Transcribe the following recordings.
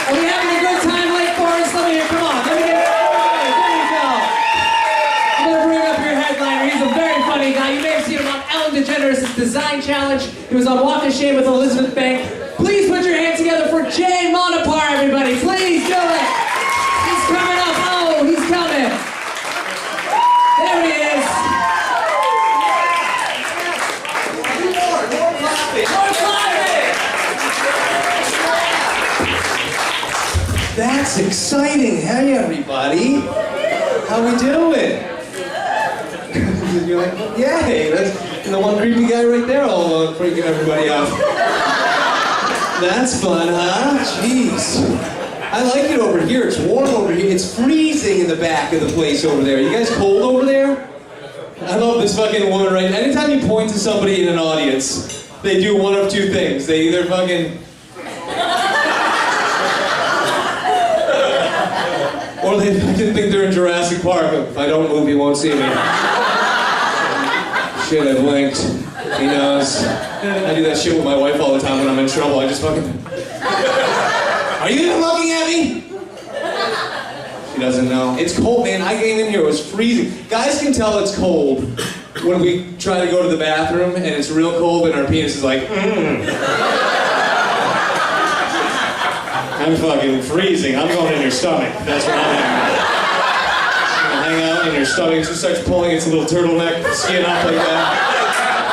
Are we having a good time, Lake Forest? Let me hear, come on, let me get it. There you go. I'm gonna bring up your headliner. He's a very funny guy. You may have seen him on Ellen DeGeneres' Design Challenge. He was on Walk of Shame with Elizabeth Bank. Please put your hands together for Jay Montepare, everybody. Please do it. He's coming up. Oh, he's coming. There he is. More climbing. That's exciting. Hey, everybody. How we doing? You're like, yay. That's the one creepy guy right there all freaking everybody out. That's fun, huh? Jeez. I like it over here. It's warm over here. It's freezing in the back of the place over there. You guys cold over there? I love this fucking woman right now. Anytime you point to somebody in an audience, they do one of two things. They either fucking... or they fucking think they're in Jurassic Park. If I don't move, he won't see me. Shit, I blinked. He knows. I do that shit with my wife all the time when I'm in trouble. I just fucking... Are you even looking at me? She doesn't know. It's cold, man. I came in here, it was freezing. Guys can tell it's cold when we try to go to the bathroom and it's real cold and our penis is like, I'm fucking freezing. I'm going in your stomach. That's what I'm doing. Hang out in your stomach. It just starts pulling its little turtleneck skin up like that.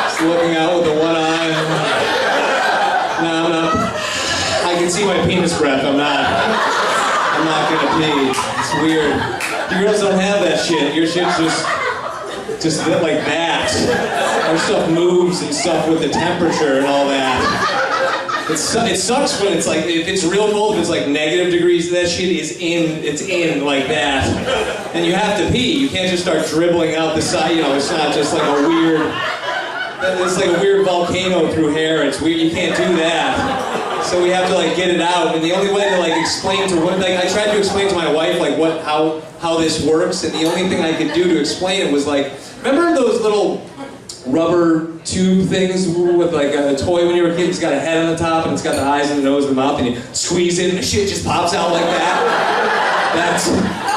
Just looking out with the one eye. No, I'm not. I can see my penis breath. I'm not gonna pee. It's weird. You girls don't have that shit. Your shit's just like that. Our stuff moves and stuff with the temperature and all that. It sucks when it's like, if it's real cold, if it's like negative degrees, that shit is in like that. And you have to pee. You can't just start dribbling out the side, you know, it's not just like a weird, it's like a weird volcano through hair. It's weird, you can't do that. So we have to like get it out, and the only way to like explain to what, like I tried to explain to my wife like how this works, and the only thing I could do to explain it was like, remember those little rubber tube things with like a toy when you were a kid? It's got a head on the top and it's got the eyes and the nose and the mouth, and you squeeze it and the shit just pops out like that.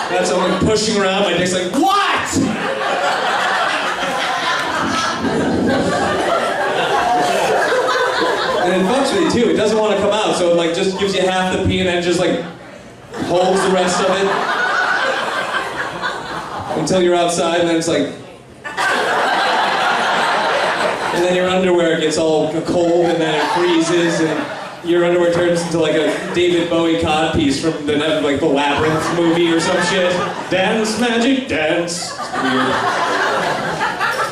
That's I'm pushing around, my dick's like, what? And it fucks with you too. It doesn't want to come out, so it like just gives you half the pee and then just like holds the rest of it until you're outside, and then it's like, and then your underwear gets all cold and then it freezes and your underwear turns into like a David Bowie codpiece from the like the Labyrinth movie or some shit. Dance, magic, dance. It's weird.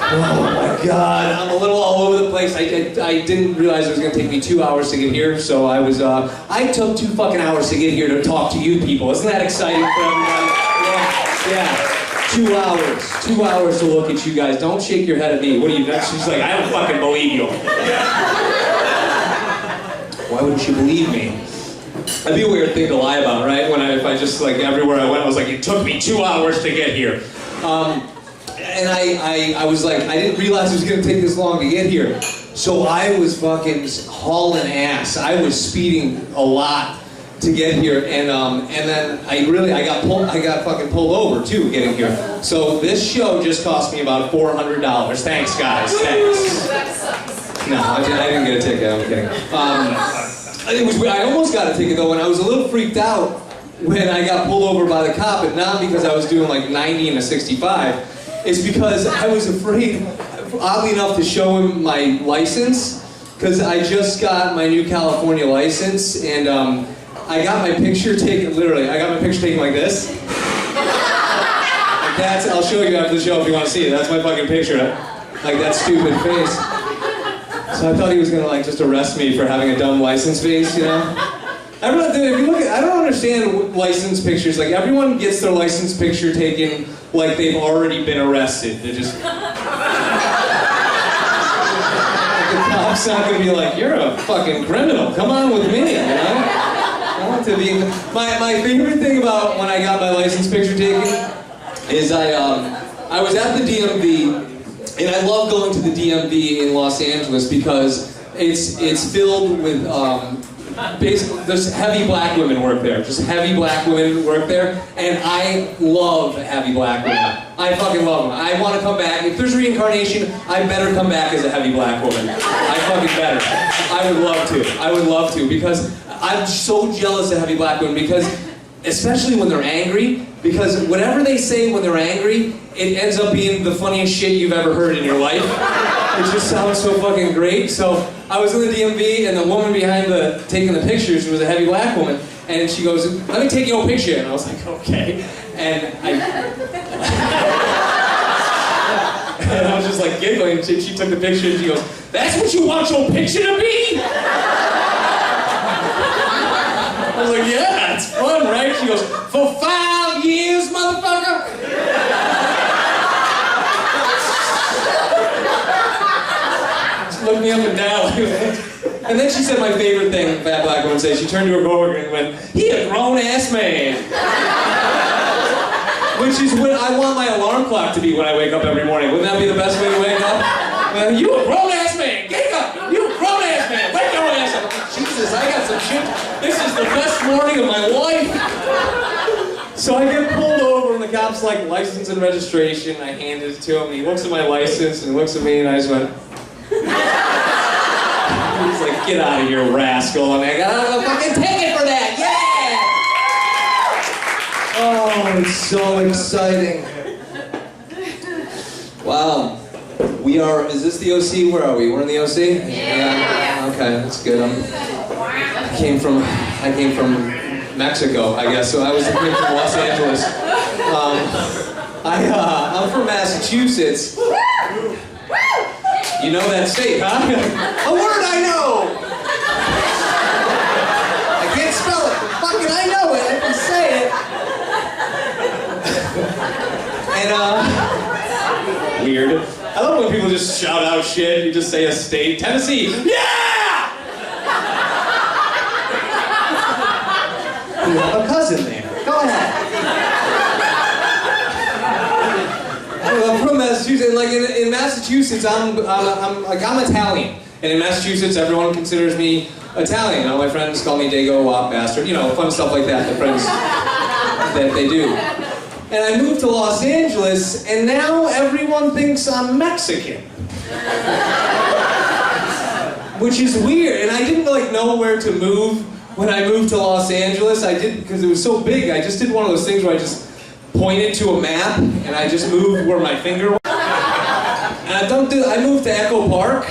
Oh my god, I'm a little all over the place. I didn't realize it was gonna take me 2 hours to get here, so I took 2 fucking hours to get here to talk to you people. Isn't that exciting for everybody? Yeah. 2 hours. 2 hours to look at you guys. Don't shake your head at me. What are you, she's like, I don't fucking believe you. Why wouldn't you believe me? That'd be a weird thing to lie about, right? If I just, like, everywhere I went, I was like, it took me 2 hours to get here. And I was like, I didn't realize it was gonna take this long to get here. So I was fucking hauling ass. I was speeding a lot to get here, and then I got fucking pulled over too getting here. So this show just cost me about $400. Thanks, guys. Thanks. No, I didn't get a ticket. I'm kidding. I almost got a ticket though, and I was a little freaked out when I got pulled over by the cop, and not because I was doing like 90 and a 65. It's because I was afraid, oddly enough, to show him my license, because I just got my new California license, and I got my picture taken, literally, I got my picture taken like this. Like I'll show you after the show if you want to see it. That's my fucking picture. Like that stupid face. So I thought he was gonna like just arrest me for having a dumb license face, you know? Everyone, if you look at, I don't understand license pictures. Like everyone gets their license picture taken like they've already been arrested. They just... The cop's not gonna be like, you're a fucking criminal, come on with me, you know? I want to be... My favorite thing about when I got my license picture taken is I was at the DMV, and I love going to the DMV in Los Angeles because it's filled with basically, there's heavy black women work there. Just heavy black women work there, and I love heavy black women. I fucking love them. I want to come back. If there's reincarnation, I better come back as a heavy black woman. I fucking better. I would love to. I would love to, because I'm so jealous of heavy black women, because especially when they're angry, because whatever they say when they're angry, it ends up being the funniest shit you've ever heard in your life. It just sounds so fucking great. So I was in the DMV, and the woman behind taking the pictures was a heavy black woman, and she goes, "Let me take your picture." And I was like, "Okay." And I was just like giggling, and she took the picture, and she goes, "That's what you want your picture to be?" I was like, "Yeah, it's fun, right?" She goes, "For 5 years, motherfucker." She looked me up and down. And then she said my favorite thing fat black woman says. She turned to her coworker and went, "He a grown-ass man." Which is what I want my alarm clock to be when I wake up every morning. Wouldn't that be the best way to wake up? You a grown-ass man. Get up. You a grown-ass man. Wake your ass up. Jesus, I got some shit. This is the best morning of my life. So I get pulled over, and the cop's like, "License and registration." I handed it to him. He looks at my license and looks at me, and I just went. He's like, "Get out of here, rascal." And I got a fucking ticket for that. Yeah! Oh, it's so exciting. Wow. We are, is this the OC? Where are we? We're in the OC? Yeah. Okay, that's good. I came from Mexico, I guess, so I was from Los Angeles. I'm from Massachusetts. You know that state, huh? A word I know! I can't spell it, but fucking I know it, I can say it. And, weird. I love when people just shout out shit, you just say a state. Tennessee, yeah! You have a cousin there. Go ahead. I'm from Massachusetts. Like in Massachusetts, I'm Italian, and in Massachusetts, everyone considers me Italian. You know, my friends call me Dago, Wop, Bastard. You know, fun stuff like that. The friends that they do. And I moved to Los Angeles, and now everyone thinks I'm Mexican. Which is weird, and I didn't know where to move when I moved to Los Angeles. I did, because it was so big, I just did one of those things where I just pointed to a map, and I just moved where my finger was. And I moved to Echo Park.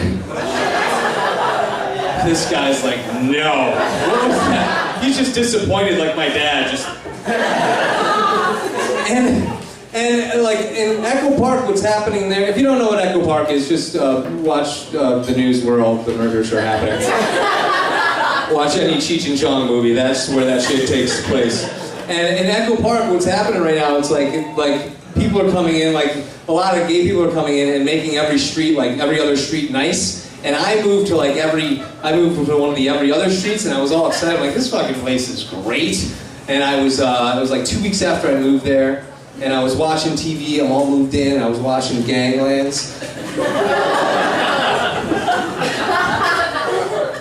This guy's like, "No." What was that? He's just disappointed like my dad, just... And like in Echo Park, what's happening there, if you don't know what Echo Park is, just watch the news where all the murders are happening. Watch any Cheech and Chong movie, that's where that shit takes place. And in Echo Park, what's happening right now, it's like people are coming in, like a lot of gay people are coming in and making every street, like every other street nice. And I moved to one of the every other streets, and I was all excited, like this fucking place is great. And it was like 2 weeks after I moved there, and I was watching TV, I'm all moved in, I was watching Ganglands.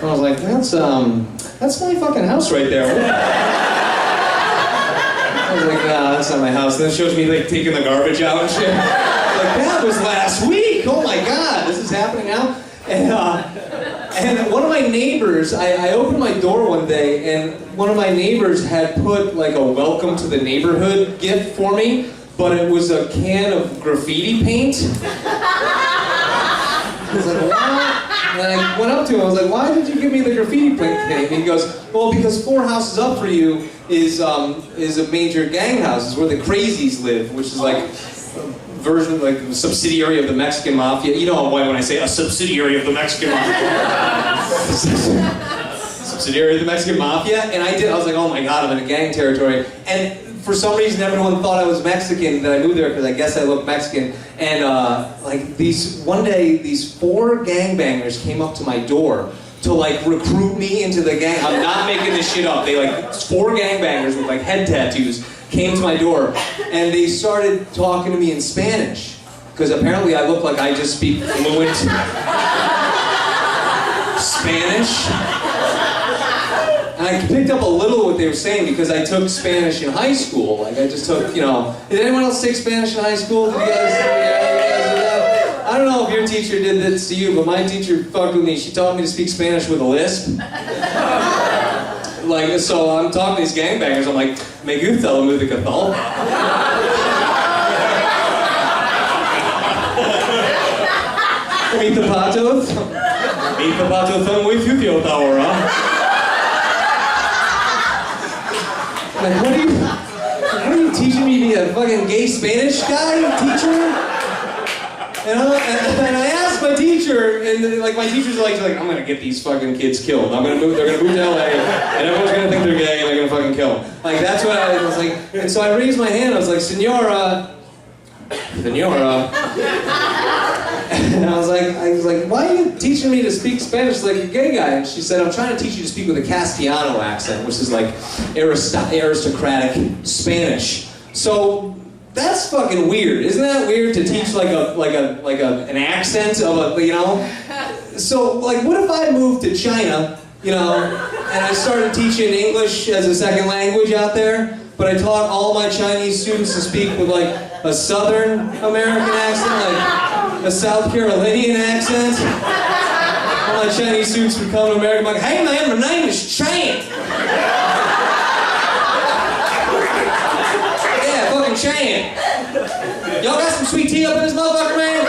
I was like, that's my fucking house right there. I was like, nah, that's not my house. And then it shows me like taking the garbage out and shit. Like, that was last week, oh my God, this is happening now? And one of my neighbors, I opened my door one day, and one of my neighbors had put like a welcome to the neighborhood gift for me, but it was a can of graffiti paint. I was like, what? And I went up to him, I was like, "Why did you give me the graffiti paint?" And he goes, "Well, because 4 houses up for you is a major gang house, is where the crazies live," which is like version, like a subsidiary of the Mexican mafia. You know why when I say a subsidiary of the Mexican mafia. Subsidiary of the Mexican mafia. And I was like, oh my God, I'm in a gang territory. And for some reason, everyone thought I was Mexican, that I moved there because I guess I look Mexican. And one day, these 4 gangbangers came up to my door to like recruit me into the gang. I'm not making this shit up. They 4 gangbangers with like head tattoos came to my door, and they started talking to me in Spanish, because apparently I look like I just speak fluent Spanish. I picked up a little what they were saying because I took Spanish in high school. Like I just took, you know. Did anyone else take Spanish in high school? Did you guys? Yeah, you guys did that? I don't know if your teacher did this to you, but my teacher fucked with me. She taught me to speak Spanish with a lisp. Like, so I'm talking to these gangbangers. I'm like, me gusta la música tal. Meet the patos. Meet the patos son muy sucios ahora. Like, what are you teaching me to be a fucking gay Spanish guy, teacher? And I asked my teacher, and like my teacher's like, I'm gonna get these fucking kids killed. They're gonna move to LA, and everyone's gonna think they're gay, and they're gonna fucking kill them. Like that's what I was like. And so I raised my hand. I was like, Senora. And I was like, why are you teaching me to speak Spanish like a gay guy? And she said, I'm trying to teach you to speak with a Castellano accent, which is like aristocratic Spanish. So that's fucking weird. Isn't that weird to teach like an accent of a, you know? So like, what if I moved to China, you know, and I started teaching English as a second language out there, but I taught all my Chinese students to speak with like a Southern American accent, like a South Carolinian accent. All my Chinese students would come to America and be like, hey man, my name is Chan. Yeah, fucking Chan. Y'all got some sweet tea up in this motherfucker, man?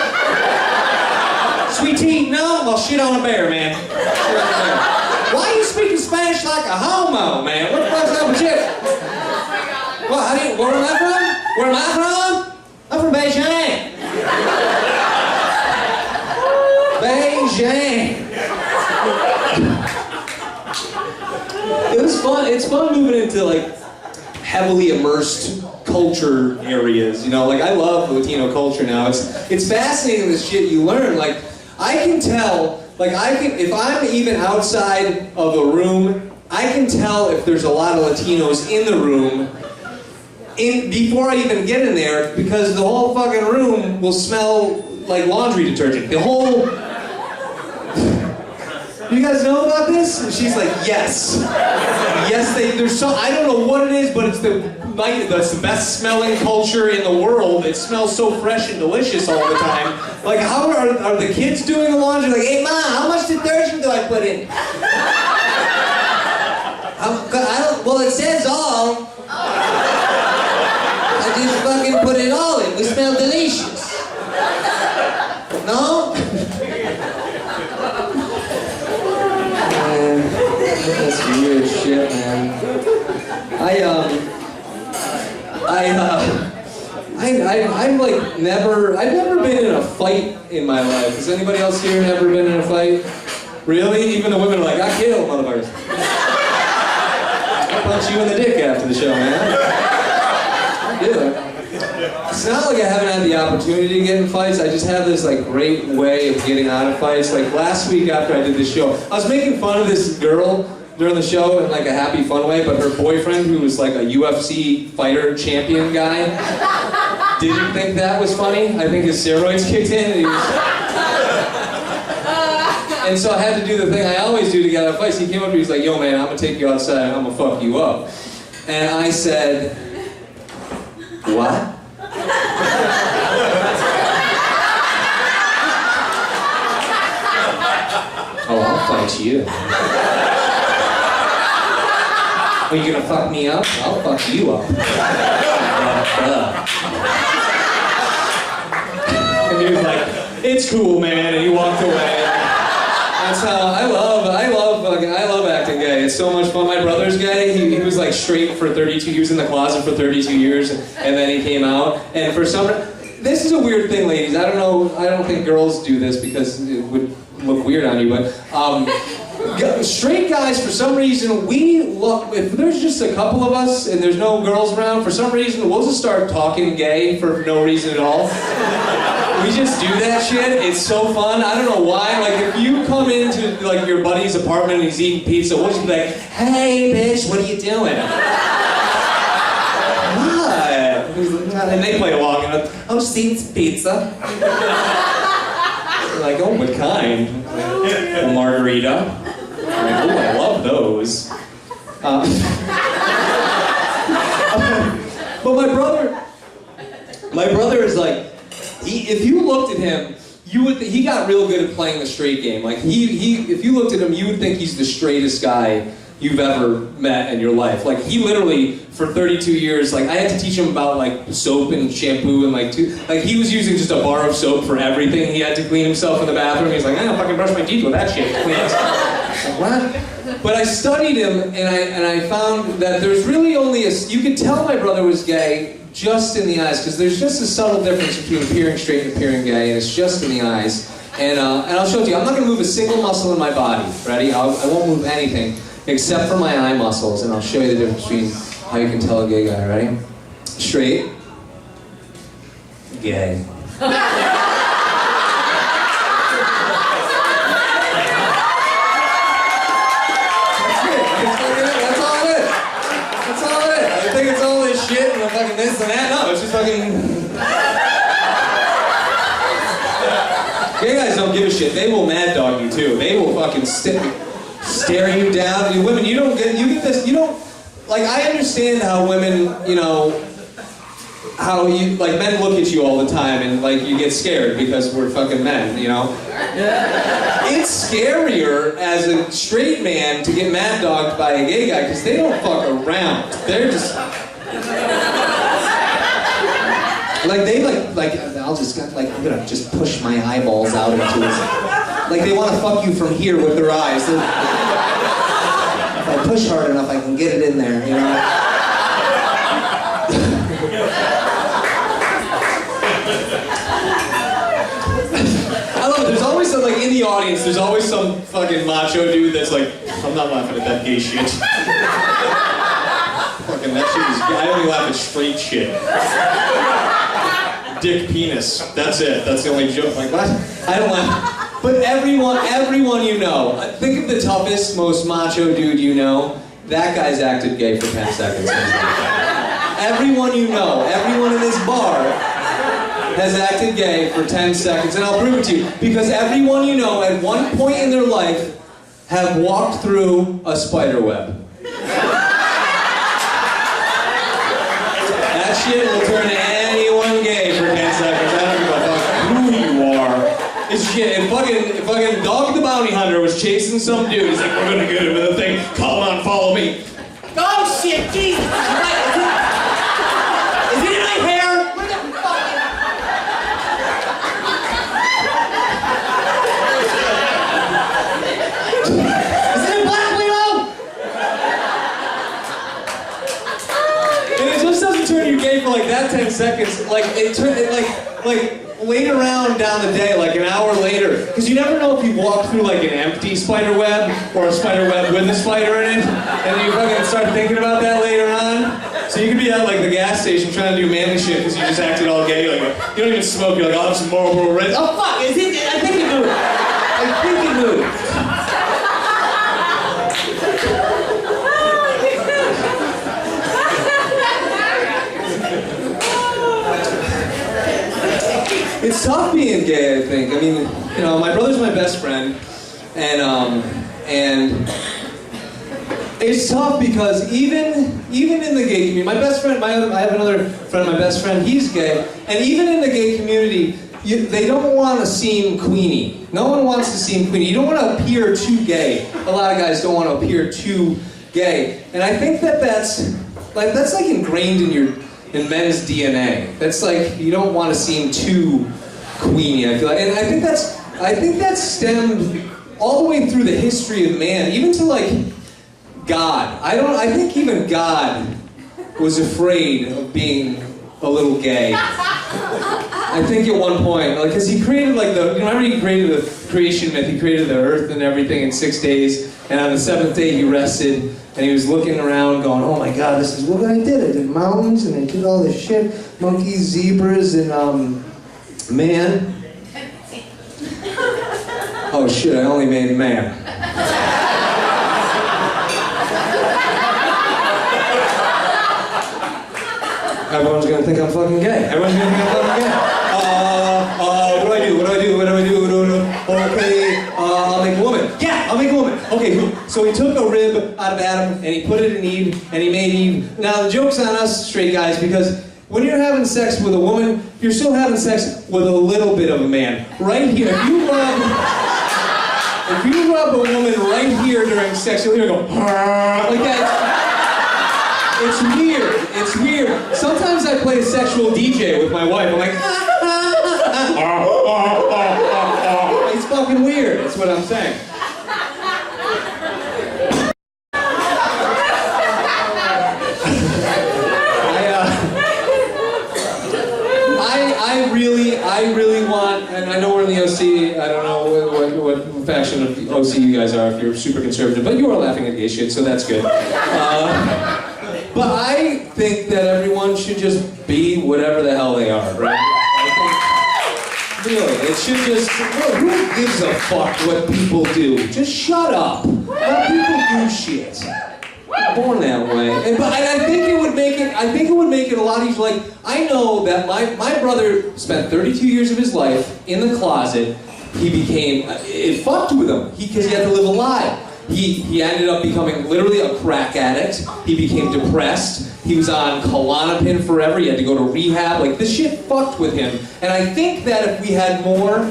Sweet tea? No? Well, shit on a bear, man. Shit on a bear. Why are you speaking Spanish like a homo, man? What the fuck's up with you? Well, where am I from? Where am I from? I'm from Beijing. Beijing. It was fun. It's fun moving into like heavily immersed culture areas. You know, like I love Latino culture now. It's fascinating the shit you learn. Like I can tell. Like if I'm even outside of a room, I can tell if there's a lot of Latinos in the room. Before I even get in there, because the whole fucking room will smell like laundry detergent. The whole... You guys know about this? And she's like, yes. Yes, there's so... I don't know what it is, but it's the best smelling culture in the world. It smells so fresh and delicious all the time. Like, how are the kids doing the laundry? Like, hey, Mom, how much detergent do I put in? Well, it says all. Just fucking put it all in. We smell delicious. No? Man, that's weird shit, man. I've never been in a fight in my life. Has anybody else here never been in a fight? Really? Even the women are like, I kill motherfuckers. I'll punch you in the dick after the show, man. It's not like I haven't had the opportunity to get in fights. I just have this like great way of getting out of fights. Like last week after I did this show, I was making fun of this girl during the show in like a happy fun way, but her boyfriend, who was like a UFC fighter champion guy, didn't think that was funny. I think his steroids kicked in and and so I had to do the thing I always do to get out of fights. He came up to me, he's like, yo man, I'm gonna take you outside and I'm gonna fuck you up. And I said, what? Oh, I'll fight you. Are you gonna fuck me up? I'll fuck you up. And he was like, it's cool, man, and he walked away. That's how I love acting gay. It's so much fun. My brother's gay. He was like straight for 32 years, in the closet for 32 years, and then he came out. And for some, this is a weird thing, ladies. I don't think girls do this because it would look weird on you, but straight guys, for some reason, we look, if there's just a couple of us and there's no girls around, for some reason, we'll just start talking gay for no reason at all. We just do that shit. It's so fun. I don't know why. Like, if you come into like your buddy's apartment and he's eating pizza, we'll just be like, hey, bitch, what are you doing? What? And they play along and like, oh, just eating some pizza. They're like, oh, what kind? A margarita. I'm like, oh, I love those. But my brother is like, if you looked at him, you would. He got real good at playing the straight game. Like if you looked at him, you would think he's the straightest guy you've ever met in your life. Like he literally, for 32 years, like I had to teach him about like soap and shampoo and like he was using just a bar of soap for everything. He had to clean himself in the bathroom. He's like, I don't fucking brush my teeth with that shit. Like, what? But I studied him and I found that there's really only you could tell my brother was gay just in the eyes, because there's just a subtle difference between appearing straight and appearing gay, and it's just in the eyes. And I'll show it to you. I'm not going to move a single muscle in my body. Ready? I won't move anything except for my eye muscles, and I'll show you the difference between how you can tell a gay guy. Ready? Straight. Gay. Shit and fucking this and that. No, it's just fucking. Gay guys don't give a shit. They will mad dog you too. They will fucking stare you down. You women, you get this. You don't like. I understand how women, how you like men look at you all the time and like you get scared because we're fucking men. It's scarier as a straight man to get mad dogged by a gay guy because they don't fuck around. They're just. Like they I'm gonna just push my eyeballs out into his. Like they want to fuck you from here with their eyes. If I push hard enough, I can get it in there. I love it. There's always some, like in the audience. There's always some fucking macho dude that's like, I'm not laughing at that gay shit. Fucking that shit is. I only laugh at straight shit. Dick penis. That's it. That's the only joke. Like what? I don't laugh. But everyone you know. Think of the toughest, most macho dude you know. That guy's acted gay for 10 seconds. Everyone you know, everyone in this bar has acted gay for 10 seconds, and I'll prove it to you. Because everyone you know, at one point in their life, have walked through a spider web. That shit will turn anyone gay for 10 seconds. I don't give a fuck who you are. It's shit. If fucking Dog the Bounty Hunter was chasing some dude, he's like, we're gonna get him with a thing. Come on, follow me. Oh shit, Jesus! Is it in my hair? Where the fuck is it in Black Widow? And it just doesn't turn you gay for like that 10 seconds. Like like later on down the day, like an hour later, because you never know if you walk through like an empty spider web or a spider web with a spider in it, and you fucking start thinking about that later on. So you could be at like the gas station trying to do manly shit because you just acted all gay. Like you don't even smoke. You're like, I'll have some Marlboro Reds. Oh fuck! Is it? I think it moved. I think it moved. It's tough being gay, I think. I mean, my brother's my best friend, and it's tough because even in the gay community, my best friend, I have another friend, my best friend, he's gay, and even in the gay community, they don't want to seem queenie. No one wants to seem queenie. You don't want to appear too gay. A lot of guys don't want to appear too gay, and I think that's like ingrained in men's DNA. That's like, you don't want to seem too queenie, I feel like. And I think that stemmed all the way through the history of man, even to like God. I think even God was afraid of being a little gay. I think at one point, like, because he created like remember he created the creation myth, he created the earth and everything in 6 days, and on the 7th day he rested. And he was looking around going, oh my God, look what I did. I did mountains and I did all this shit. Monkeys, zebras, and man. Oh shit, I only made man. Everyone's gonna think I'm fucking gay. Everyone's gonna think I'm fucking gay. What do I do? Okay. I'll make a woman. Yeah, I'll make a woman. Okay, cool. So he took a rib out of Adam and he put it in Eve and he made Eve. Now the joke's on us straight guys because when you're having sex with a woman, you're still having sex with a little bit of a man. Right here, if you rub a woman right here during sex, you'll hear her go, like that. It's weird. It's weird. Sometimes I play a sexual DJ with my wife. I'm like, it's fucking weird. That's what I'm saying. I really want, and I know we're in the OC, I don't know what faction of the OC you guys are if you're super conservative, but you are laughing at gay shit, so that's good. But I think that everyone should just be whatever the hell they are, right? I think, really, it should just, who gives a fuck what people do? Just shut up. Let people do shit. Born that way, but I think it would make it. I think it would make it a lot easier. Like I know that my brother spent 32 years of his life in the closet. He became it fucked with him because he had to live a lie. He ended up becoming literally a crack addict. He became depressed. He was on Klonopin forever. He had to go to rehab. Like this shit fucked with him. And I think that if we had more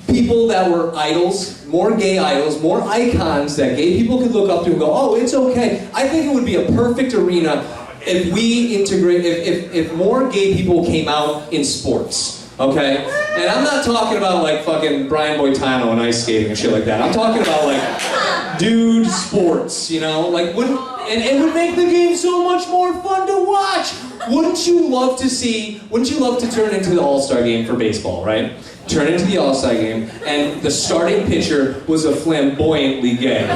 people that were idols, more gay idols, more icons that gay people could look up to and go, oh, it's okay. I think it would be a perfect arena if we integrate, if more gay people came out in sports, okay? And I'm not talking about like fucking Brian Boitano and ice skating and shit like that. I'm talking about like dude sports, you know? Like and it would make the game so much more fun to watch. Wouldn't you love to turn into the All-Star game for baseball, right? Turn into the All-Star game, and the starting pitcher was a flamboyantly gay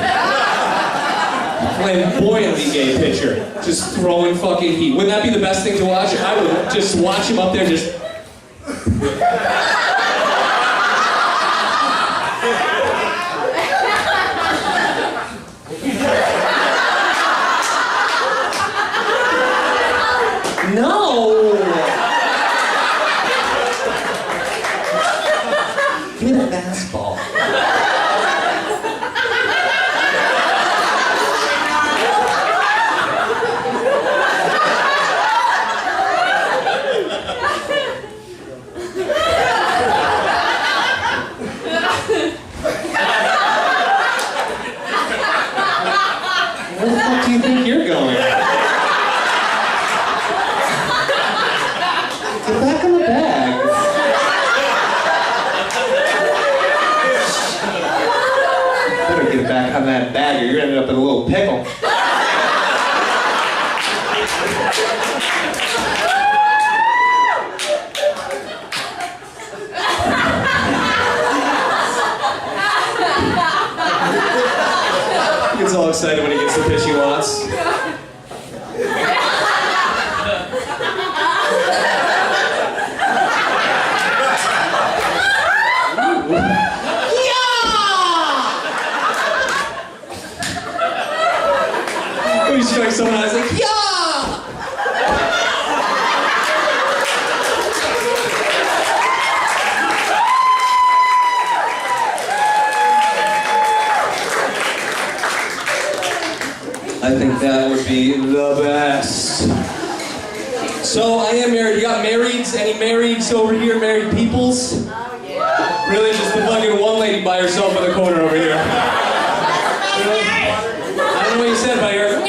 pitcher, just throwing fucking heat. Wouldn't that be the best thing to watch? I would just watch him up there just... No! Give me that fastball. Where the fuck do you think you're going? Get back in the bag. Better get back on that bag or you're ending up in a little pickle. He gets all excited when he gets the pitch he wants. He strikes someone out, he's like, yeah! I think that would be the best. So I am married. You got marrieds? Any marrieds over here? Married peoples? Oh, yeah. Really? Just the fucking one lady by herself in the corner over here. Really? I don't know what you said, but you're...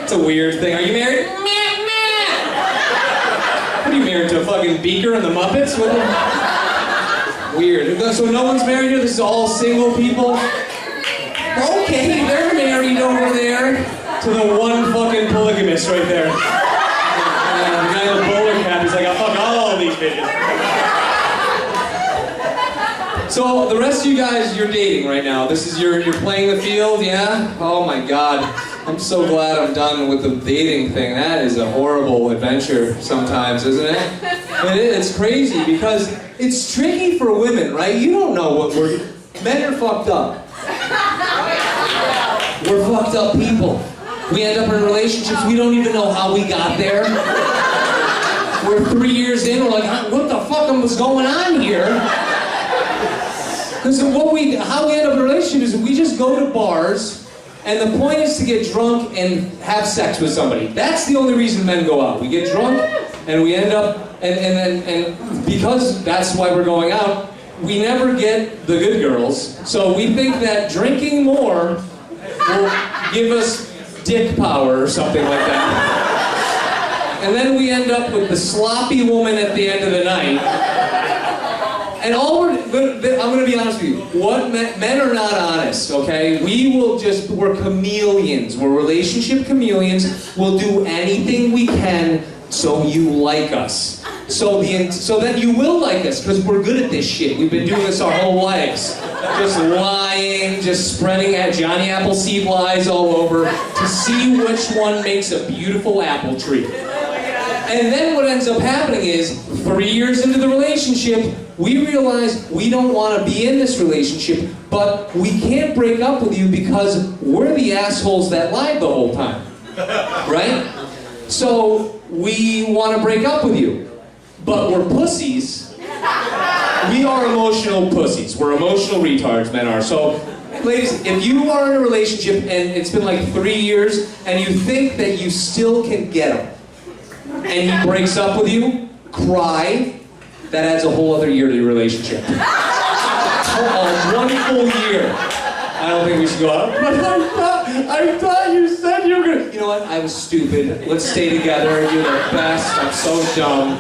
It's a weird thing. Are you married? What are you married to? A fucking Beaker and the Muppets? What the... Weird. So no one's married here? This is all single people? Okay, they're married over there to the one fucking polygamist right there. The guy in the bowler cap, he's like, I'll fuck all of these bitches. So the rest of you guys, you're dating right now. This is you're playing the field, yeah? Oh my God. I'm so glad I'm done with the dating thing. That is a horrible adventure sometimes, isn't it? It's crazy because it's tricky for women, right? You don't know what men are fucked up. We're fucked up people. We end up in relationships, we don't even know how we got there. we're 3 years in, we're like, what the fuck was going on here? Because how we end up in a relationship is we just go to bars, and the point is to get drunk and have sex with somebody. That's the only reason men go out. We get drunk, and we end up, and because that's why we're going out, we never get the good girls. So we think that drinking more will give us dick power or something like that. And then we end up with the sloppy woman at the end of the night. And I'm going to be honest with you. Men are not honest, okay? We're chameleons. We're relationship chameleons. We'll do anything we can so you like us. So that you will like us, because we're good at this shit. We've been doing this our whole lives. Just lying, just spreading Johnny Appleseed lies all over to see which one makes a beautiful apple tree. And then what ends up happening is, 3 years into the relationship, we realize we don't want to be in this relationship, but we can't break up with you because we're the assholes that lied the whole time. Right? So we want to break up with you. But we're pussies. We are emotional pussies. We're emotional retards, men are. So, ladies, if you are in a relationship and it's been like 3 years and you think that you still can get him, and he breaks up with you, cry. That adds a whole other year to your relationship. 1 full year. I don't think we should go out. I thought you said you were gonna. You know what? I was stupid. Let's stay together. You're the best. I'm so dumb.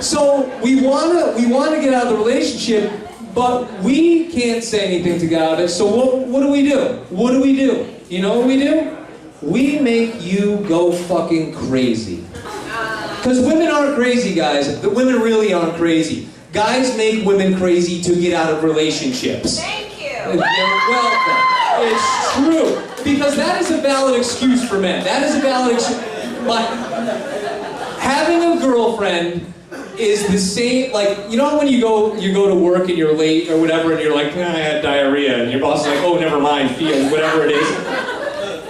So we wanna get out of the relationship, but we can't say anything to get out of it. So what do we do? What do we do? You know what we do? We make you go fucking crazy. Because women aren't crazy, guys. The women really aren't crazy. Guys make women crazy to get out of relationships. Thank you. You're welcome. It's true. Because that is a valid excuse for men. That is a valid excuse. But having a girlfriend is the same, like, you know when you go to work and you're late or whatever and you're like, I had diarrhea, and your boss is like, oh, never mind, feel whatever it is.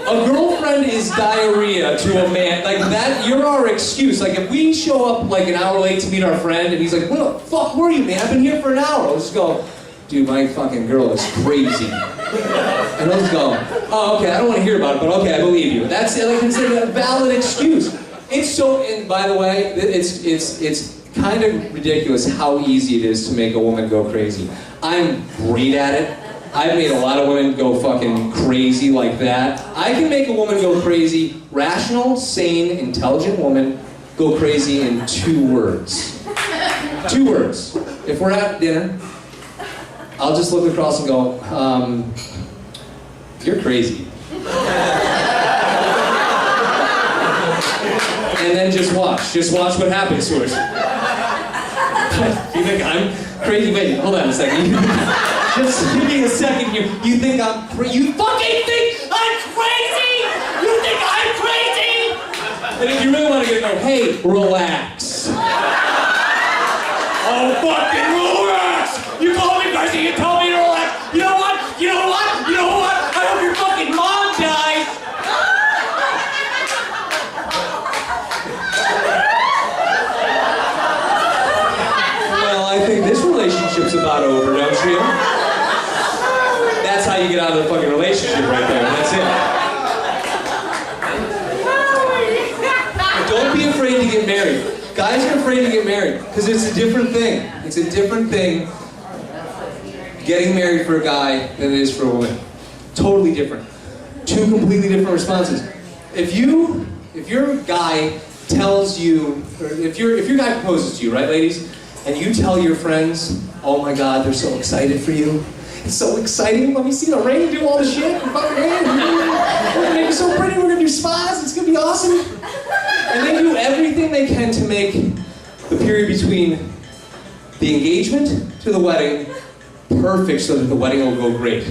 A girlfriend is diarrhea to a man. Like that, you're our excuse. Like if we show up like an hour late to meet our friend and he's like, where the fuck were you, man? I've been here for an hour. I'll just go, dude, my fucking girl is crazy. And let's go, oh, okay, I don't want to hear about it, but okay, I believe you. That's like it's a valid excuse. It's so, and by the way, it's kind of ridiculous how easy it is to make a woman go crazy. I'm great at it. I've made a lot of women go fucking crazy like that. I can make a woman go crazy, rational, sane, intelligent woman, go crazy in 2 words. 2 words. If we're at dinner, I'll just look across and go, you're crazy. And then just watch what happens to us. You think I'm crazy? Wait, hold on a second. Just give me a second here. You think I'm crazy? You fucking think I'm crazy? You think I'm crazy? And if you really want to get it, go, hey, relax. Oh, fucking relax! You call me crazy, you tell me to relax. You know what? You know what? You know what? I hope your fucking mom dies. Well, I think this relationship's about over, don't you? That's how you get out of the fucking relationship right there. That's it. Don't be afraid to get married. Guys are afraid to get married because it's a different thing. It's a different thing getting married for a guy than it is for a woman. Totally different. 2 completely different responses. If your guy tells you, or if your guy proposes to you, right, ladies, and you tell your friends, oh my God, they're so excited for you. It's so exciting. Let me see the ring, do all the shit. We're gonna make it so pretty. We're gonna do spas. It's gonna be awesome. And they do everything they can to make the period between the engagement to the wedding perfect so that the wedding will go great.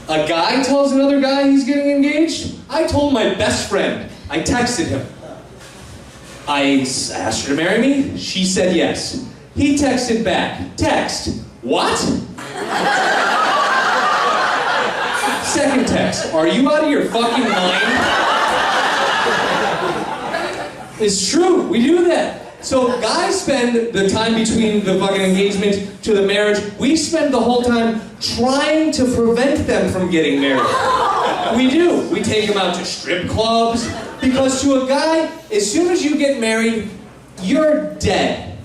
A guy tells another guy he's getting engaged. I told my best friend. I texted him. I asked her to marry me. She said yes. He texted back. Text. What? Second text. Are you out of your fucking mind? It's true, we do that. So guys spend the time between the fucking engagement to the marriage. We spend the whole time trying to prevent them from getting married. We do. We take them out to strip clubs. Because to a guy, as soon as you get married, you're dead.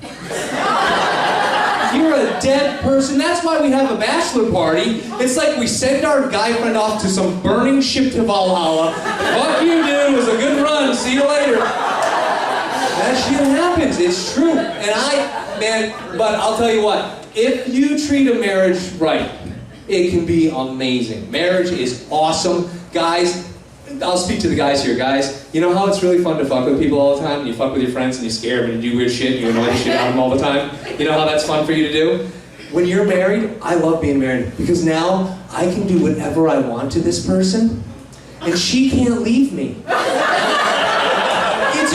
You're a dead person. That's why we have a bachelor party. It's like we send our guy friend off to some burning ship to Valhalla. Fuck you, dude. It was a good run. See you later. That shit happens. It's true. But I'll tell you what. If you treat a marriage right, it can be amazing. Marriage is awesome. Guys, I'll speak to the guys here. Guys, you know how it's really fun to fuck with people all the time? And you fuck with your friends and you scare them and you do weird shit and you annoy the shit out of them all the time? You know how that's fun for you to do? When you're married, I love being married because now I can do whatever I want to this person and she can't leave me.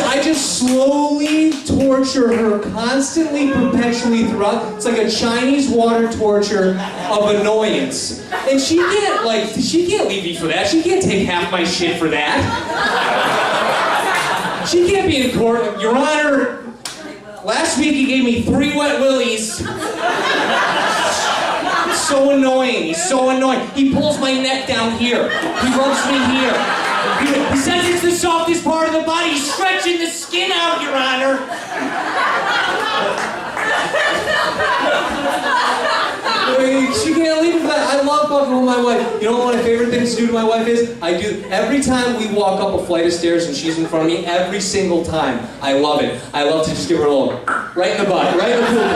I just slowly torture her constantly, perpetually throughout. It's like a Chinese water torture of annoyance. And she can't leave me for that. She can't take half my shit for that. She can't be in court. Your Honor, last week he gave me 3 wet willies. So annoying. He's so annoying. He pulls my neck down here. He rubs me here. He says it's the softest part of the body. He's stretching the skin out, Your Honor. She can't leave me for that. I love fucking with my wife. You know what one of my favorite things to do to my wife is? I do every time we walk up a flight of stairs and she's in front of me, every single time. I love it. I love to just give her a little right in the butt, right in the pool.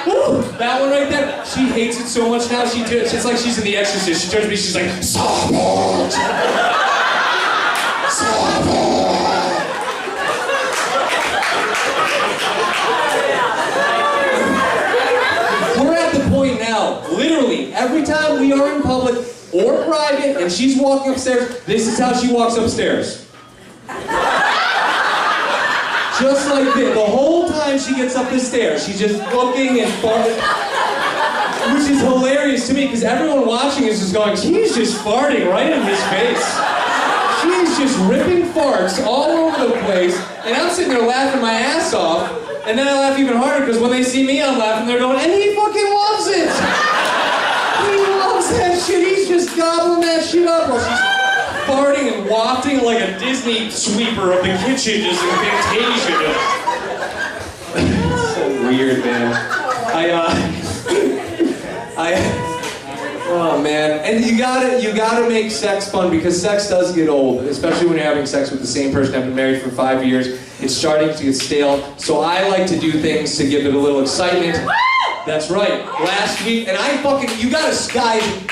Woo, that one right there. She hates it so much now. It's like she's in The Exorcist. She turns to me. She's like, "Stop it! Stop it!" We're at the point now. Literally, every time we are in public or private, and she's walking upstairs, this is how she walks upstairs. Just like this. The whole time she gets up the stairs, she's just looking and farting. Which is hilarious to me, because everyone watching is just going, she's just farting right in his face. She's just ripping farts all over the place, and I'm sitting there laughing my ass off, and then I laugh even harder, because when they see me, I'm laughing, they're going, and he fucking loves it! He loves that shit, he's just gobbling that shit up while she's farting and wafting like a Disney sweeper of the kitchen, just in Fantasia. So weird, man. Oh man, and you gotta make sex fun because sex does get old, especially when you're having sex with the same person. I've been married for 5 years. It's starting to get stale, so I like to do things to give it a little excitement. That's right. Last week, and you gotta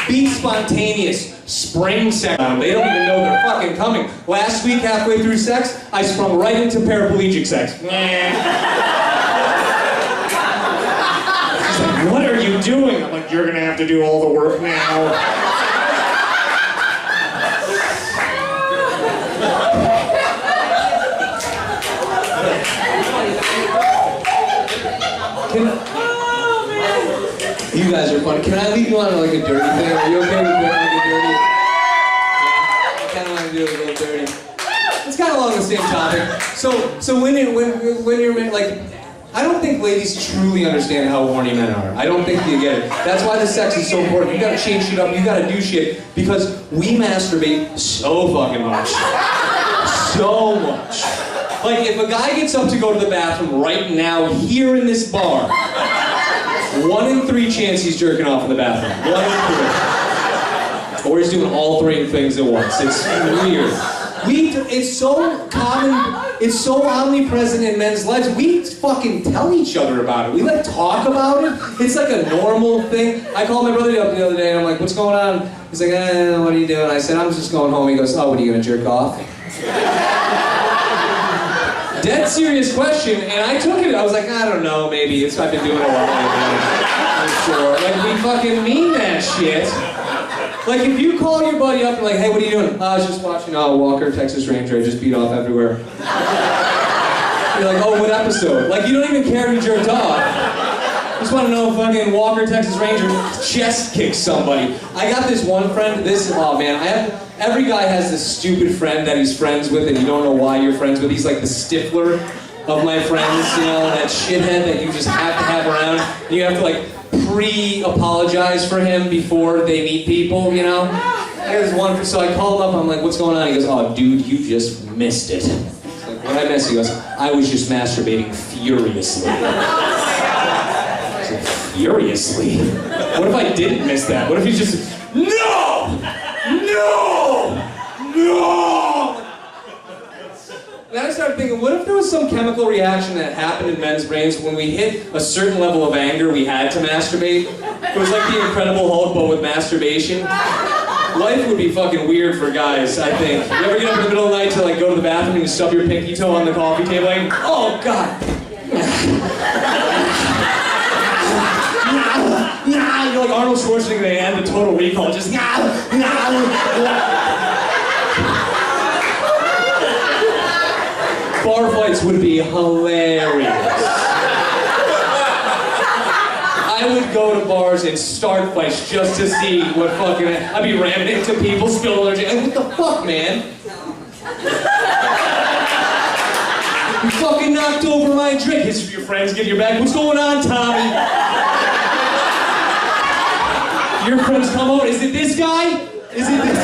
be spontaneous. Spring sex. They don't even know they're fucking coming. Last week, halfway through sex, I sprung right into paraplegic sex. She's like, what are you doing? I'm like, you're gonna have to do all the work now. You guys are funny. Can I leave you on like a dirty thing? Are you okay with doing like a dirty? Yeah. I kind of want to do it a little dirty. It's kind of along the same topic. So when you're like, I don't think ladies truly understand how horny men are. I don't think you get it. That's why the sex is so important. You gotta change shit up. You gotta do shit because we masturbate so fucking much. So much. Like if a guy gets up to go to the bathroom right now here in this bar, 1 in 3 chance he's jerking off in the bathroom. 1 in 3. Or he's doing all 3 things at once. It's weird. It's so common, it's so omnipresent in men's lives. We fucking tell each other about it. We like talk about it. It's like a normal thing. I called my brother up the other day and I'm like, what's going on? He's like, what are you doing? I said, I'm just going home. He goes, oh, what are you gonna jerk off? Dead serious question, and I took it. I was like, I don't know, maybe. I've been doing it a while. I'm sure. Like, we fucking mean that shit. Like, if you call your buddy up and like, hey, what are you doing? I was just watching Walker, Texas Ranger. I just beat off everywhere. You're like, oh, what episode? Like, you don't even care if you jerked off. Just want to know if fucking Walker, Texas Ranger chest kicked somebody. I got this one friend, oh man, every guy has this stupid friend that he's friends with and you don't know why you're friends with. He's like the Stifler of my friends, you know, that shithead that you just have to have around. And you have to like pre-apologize for him before they meet people, you know? There's one, so I call him up, I'm like, what's going on? He goes, oh dude, you just missed it. It's like, what did I miss? He goes, I was just masturbating furiously. I was like, furiously? What if I didn't miss that? What if he's just, no! No! No! Then I started thinking, what if there was some chemical reaction that happened in men's brains when we hit a certain level of anger we had to masturbate? It was like the Incredible Hulk, but with masturbation. Life would be fucking weird for guys, I think. You ever get up in the middle of the night to like go to the bathroom and you stub your pinky toe on the coffee table like, oh God! You're like Arnold Schwarzenegger at the end of Total Recall, just Bar fights would be hilarious. I would go to bars and start fights just to see what fucking... I'd be ramming into people, spilling their... What the fuck, man? You fucking knocked over my drink. His your friends get your back. What's going on, Tommy? Your friends come over. Is it this guy? Is it this...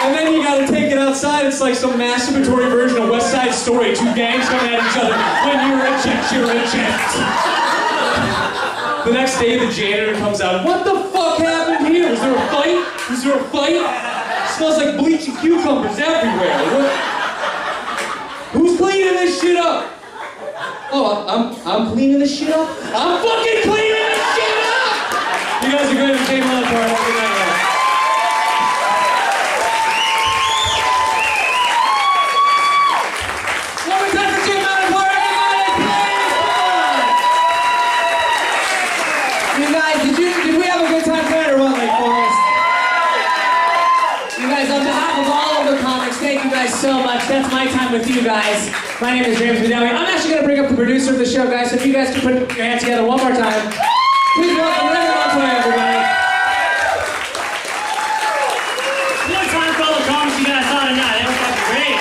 And then you gotta take it outside. It's like some masturbatory version of West Side Story. Two gangs coming at each other. When you reject, you reject. The next day, the janitor comes out. What the fuck happened here? Was there a fight? Was there a fight? It smells like bleaching cucumbers everywhere. What? Who's cleaning this shit up? Oh, I'm cleaning this shit up? I'm fucking cleaning this shit up! You guys are great at the Game On Part. Have a good night, guys. So much. That's my time with you guys. My name is James Bedowie. I'm actually going to bring up the producer of the show, guys, so if you guys can put your hands together one more time. Please welcome Montepare, everybody. One time for all the comments you guys saw tonight. That was fucking great.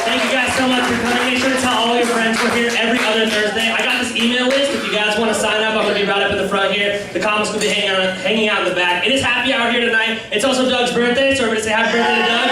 Thank you guys so much for coming. Make sure to tell all your friends we're here every other Thursday. I got this email list. If you guys want to sign up, I'm going to be right up in the front here. The comics will be hanging out in the back. It is happy hour here tonight. It's also Doug's birthday, so everybody say happy birthday to Doug.